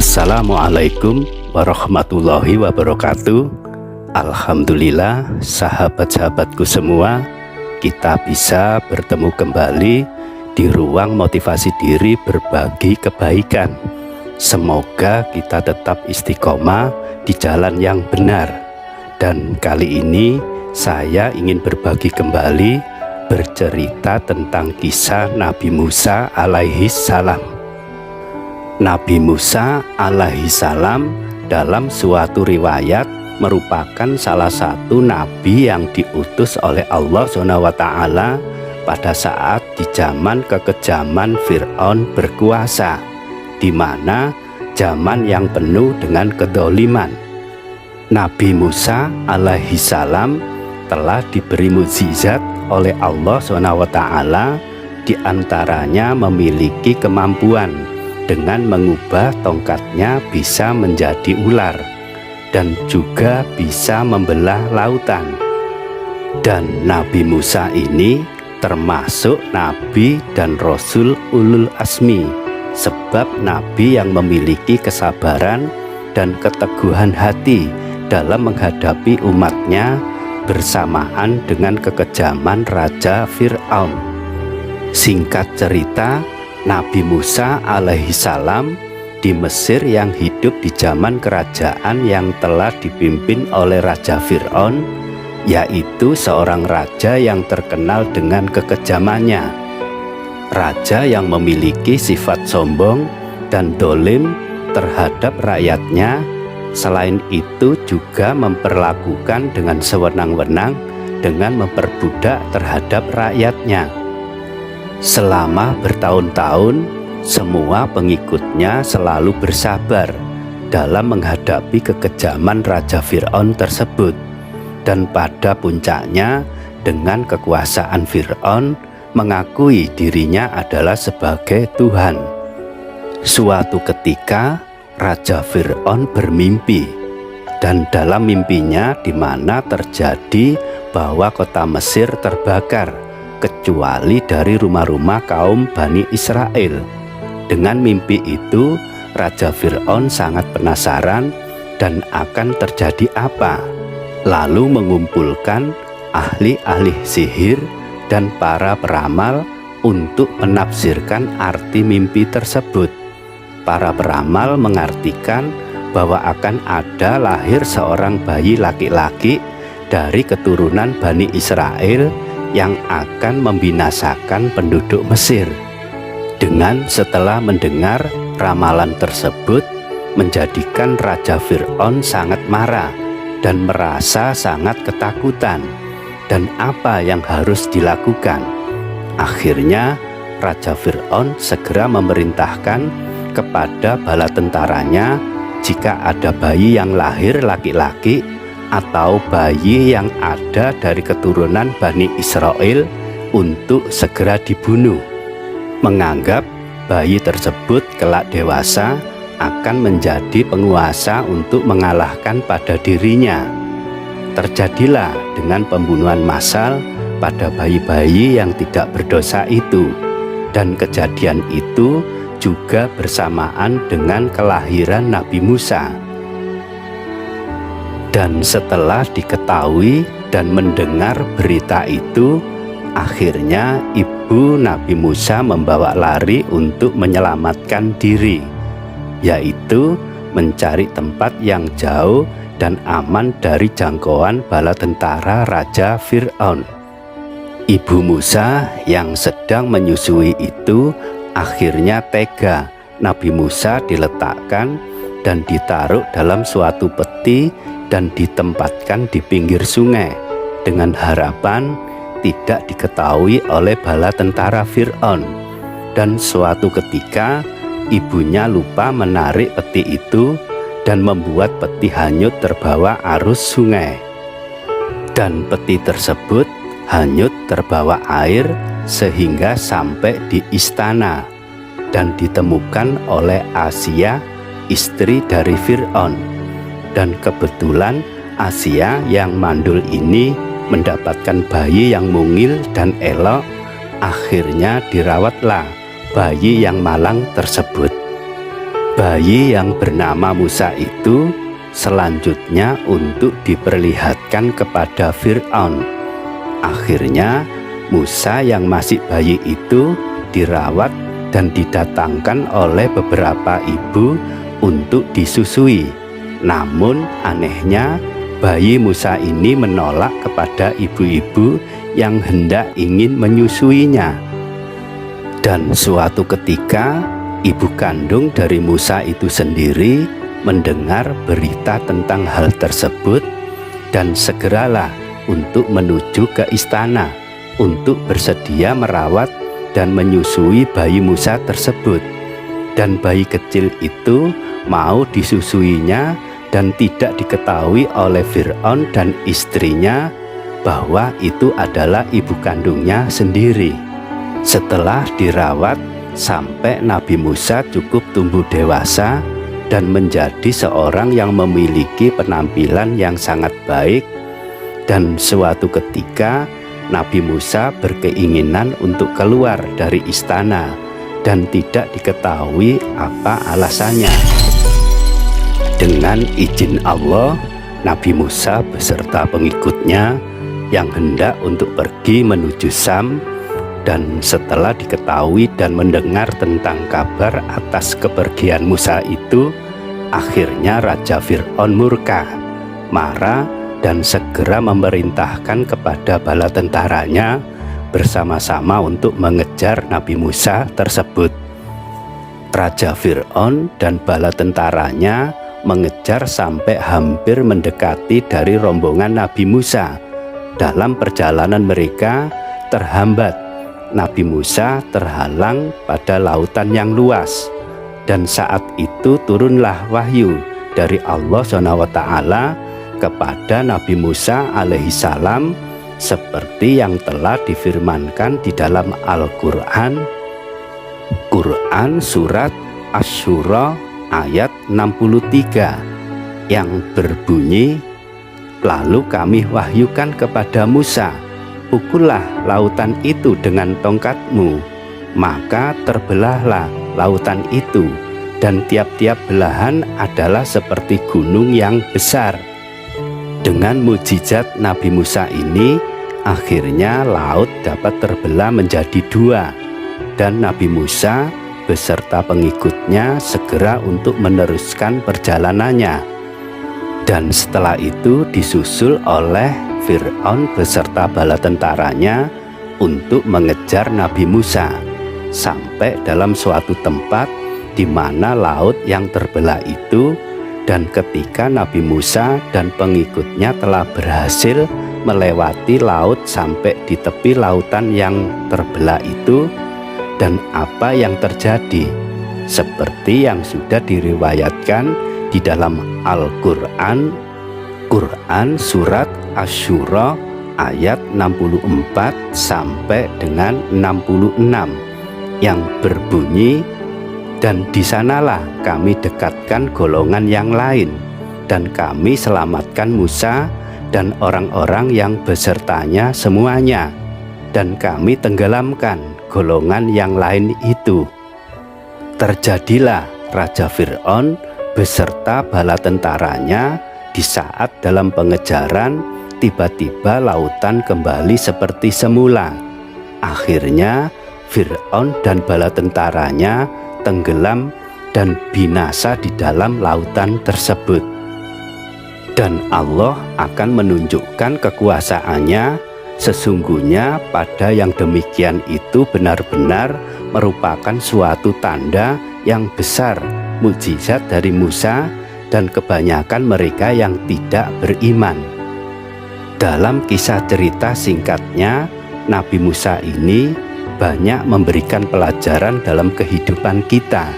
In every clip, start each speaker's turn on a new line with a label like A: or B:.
A: Assalamualaikum warahmatullahi wabarakatuh. Alhamdulillah, sahabat-sahabatku semua, kita bisa bertemu kembali di ruang motivasi diri berbagi kebaikan. Semoga kita tetap istiqomah di jalan yang benar. Dan kali ini saya ingin berbagi kembali bercerita tentang kisah Nabi Musa alaihi salam. Nabi Musa alaihi salam dalam suatu riwayat merupakan salah satu nabi yang diutus oleh Allah SWT pada saat di zaman kekejaman Fir'aun berkuasa, di mana zaman yang penuh dengan kedoliman. Nabi Musa alaihi salam telah diberi mukjizat oleh Allah SWT, di antaranya memiliki kemampuan dengan mengubah tongkatnya bisa menjadi ular dan juga bisa membelah lautan. Dan Nabi Musa ini termasuk nabi dan rasul ulul azmi, sebab nabi yang memiliki kesabaran dan keteguhan hati dalam menghadapi umatnya bersamaan dengan kekejaman Raja Fir'aun. Singkat cerita, Nabi Musa alaihi salam di Mesir yang hidup di zaman kerajaan yang telah dipimpin oleh Raja Fir'aun, yaitu seorang raja yang terkenal dengan kekejamannya. Raja yang memiliki sifat sombong dan dolim terhadap rakyatnya. Selain itu juga memperlakukan dengan sewenang-wenang dengan memperbudak terhadap rakyatnya. Selama bertahun-tahun, semua pengikutnya selalu bersabar dalam menghadapi kekejaman Raja Fir'aun tersebut. Dan pada puncaknya, dengan kekuasaan Fir'aun mengakui dirinya adalah sebagai Tuhan. Suatu ketika, Raja Fir'aun bermimpi, dan dalam mimpinya di mana terjadi bahwa kota Mesir terbakar, kecuali dari rumah-rumah kaum Bani Israel. Dengan mimpi itu, Raja Fir'aun sangat penasaran dan akan terjadi apa. Lalu mengumpulkan ahli-ahli sihir dan para peramal untuk menafsirkan arti mimpi tersebut. Para peramal mengartikan bahwa akan ada lahir seorang bayi laki-laki dari keturunan Bani Israel yang akan membinasakan penduduk Mesir. Dengan setelah mendengar ramalan tersebut, menjadikan Raja Fir'aun sangat marah dan merasa sangat ketakutan. Dan apa yang harus dilakukan? Akhirnya Raja Fir'aun segera memerintahkan kepada bala tentaranya, jika ada bayi yang lahir laki-laki atau bayi yang ada dari keturunan Bani Israel untuk segera dibunuh, menganggap bayi tersebut kelak dewasa akan menjadi penguasa untuk mengalahkan pada dirinya. Terjadilah dengan pembunuhan massal pada bayi-bayi yang tidak berdosa itu, dan kejadian itu juga bersamaan dengan kelahiran Nabi Musa. Dan setelah diketahui dan mendengar berita itu, akhirnya ibu Nabi Musa membawa lari untuk menyelamatkan diri, yaitu mencari tempat yang jauh dan aman dari jangkauan bala tentara Raja Fir'aun. Ibu Musa yang sedang menyusui itu akhirnya tega. Nabi Musa diletakkan dan ditaruh dalam suatu peti dan ditempatkan di pinggir sungai dengan harapan tidak diketahui oleh bala tentara Fir'aun. Dan suatu ketika ibunya lupa menarik peti itu dan membuat peti hanyut terbawa arus sungai. Dan peti tersebut hanyut terbawa air sehingga sampai di istana dan ditemukan oleh Asia, istri dari Fir'aun. Dan kebetulan Asia yang mandul ini mendapatkan bayi yang mungil dan elok. Akhirnya dirawatlah bayi yang malang tersebut. Bayi yang bernama Musa itu selanjutnya untuk diperlihatkan kepada Fir'aun. Akhirnya Musa yang masih bayi itu dirawat dan didatangkan oleh beberapa ibu untuk disusui. Namun anehnya bayi Musa ini menolak kepada ibu-ibu yang hendak ingin menyusuinya. Dan suatu ketika ibu kandung dari Musa itu sendiri mendengar berita tentang hal tersebut dan segeralah untuk menuju ke istana untuk bersedia merawat dan menyusui bayi Musa tersebut. Dan bayi kecil itu mau disusuinya dan tidak diketahui oleh Fir'aun dan istrinya bahwa itu adalah ibu kandungnya sendiri. Setelah dirawat sampai Nabi Musa cukup tumbuh dewasa dan menjadi seorang yang memiliki penampilan yang sangat baik, dan suatu ketika Nabi Musa berkeinginan untuk keluar dari istana dan tidak diketahui apa alasannya. Dengan izin Allah, Nabi Musa beserta pengikutnya yang hendak untuk pergi menuju Syam, dan setelah diketahui dan mendengar tentang kabar atas kepergian Musa itu, akhirnya Raja Fir'aun murka, marah, dan segera memerintahkan kepada bala tentaranya bersama-sama untuk mengejar Nabi Musa tersebut. Raja Fir'aun dan bala tentaranya mengejar sampai hampir mendekati dari rombongan Nabi Musa. Dalam perjalanan mereka terhambat. Nabi Musa terhalang pada lautan yang luas, dan saat itu turunlah wahyu dari Allah SWT kepada Nabi Musa alaihissalam seperti yang telah difirmankan di dalam Al-Quran. Quran Surat Asy-Syura ayat 63 yang berbunyi, "Lalu kami wahyukan kepada Musa, pukullah lautan itu dengan tongkatmu, maka terbelahlah lautan itu, dan tiap-tiap belahan adalah seperti gunung yang besar." Dengan mukjizat Nabi Musa ini, akhirnya laut dapat terbelah menjadi dua, dan Nabi Musa beserta pengikutnya segera untuk meneruskan perjalanannya. Dan setelah itu disusul oleh Fir'aun beserta bala tentaranya untuk mengejar Nabi Musa sampai dalam suatu tempat di mana laut yang terbelah itu. Dan ketika Nabi Musa dan pengikutnya telah berhasil melewati laut sampai di tepi lautan yang terbelah itu, dan apa yang terjadi seperti yang sudah diriwayatkan di dalam Al-Quran, Quran Surat Asy-Syura ayat 64 sampai dengan 66 yang berbunyi, "Dan di sanalah kami dekatkan golongan yang lain, dan kami selamatkan Musa dan orang-orang yang besertanya semuanya, dan kami tenggelamkan golongan yang lain itu." Terjadilah Raja Fir'aun beserta bala tentaranya di saat dalam pengejaran tiba-tiba lautan kembali seperti semula. Akhirnya Fir'aun dan bala tentaranya tenggelam dan binasa di dalam lautan tersebut. Dan Allah akan menunjukkan kekuasaannya. Sesungguhnya pada yang demikian itu benar-benar merupakan suatu tanda yang besar, mukjizat dari Musa dan kebanyakan mereka yang tidak beriman. Dalam kisah cerita singkatnya, Nabi Musa ini banyak memberikan pelajaran dalam kehidupan kita,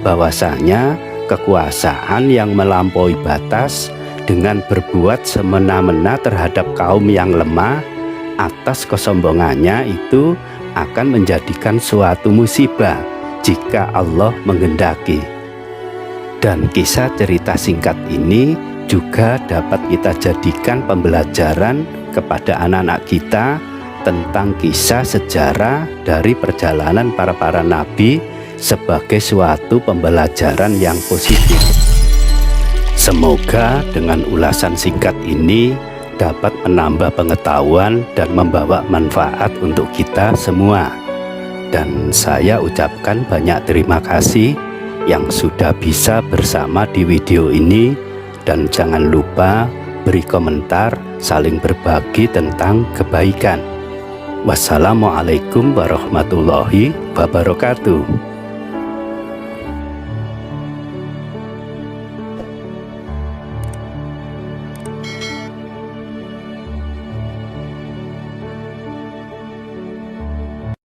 A: bahwasanya kekuasaan yang melampaui batas dengan berbuat semena-mena terhadap kaum yang lemah atas kesombongannya itu akan menjadikan suatu musibah jika Allah menghendaki. Dan kisah cerita singkat ini juga dapat kita jadikan pembelajaran kepada anak-anak kita tentang kisah sejarah dari perjalanan para nabi sebagai suatu pembelajaran yang positif. Semoga dengan ulasan singkat ini dapat menambah pengetahuan dan membawa manfaat untuk kita semua. Dan saya ucapkan banyak terima kasih yang sudah bisa bersama di video ini, dan jangan lupa beri komentar, saling berbagi tentang kebaikan. Wassalamualaikum warahmatullahi wabarakatuh.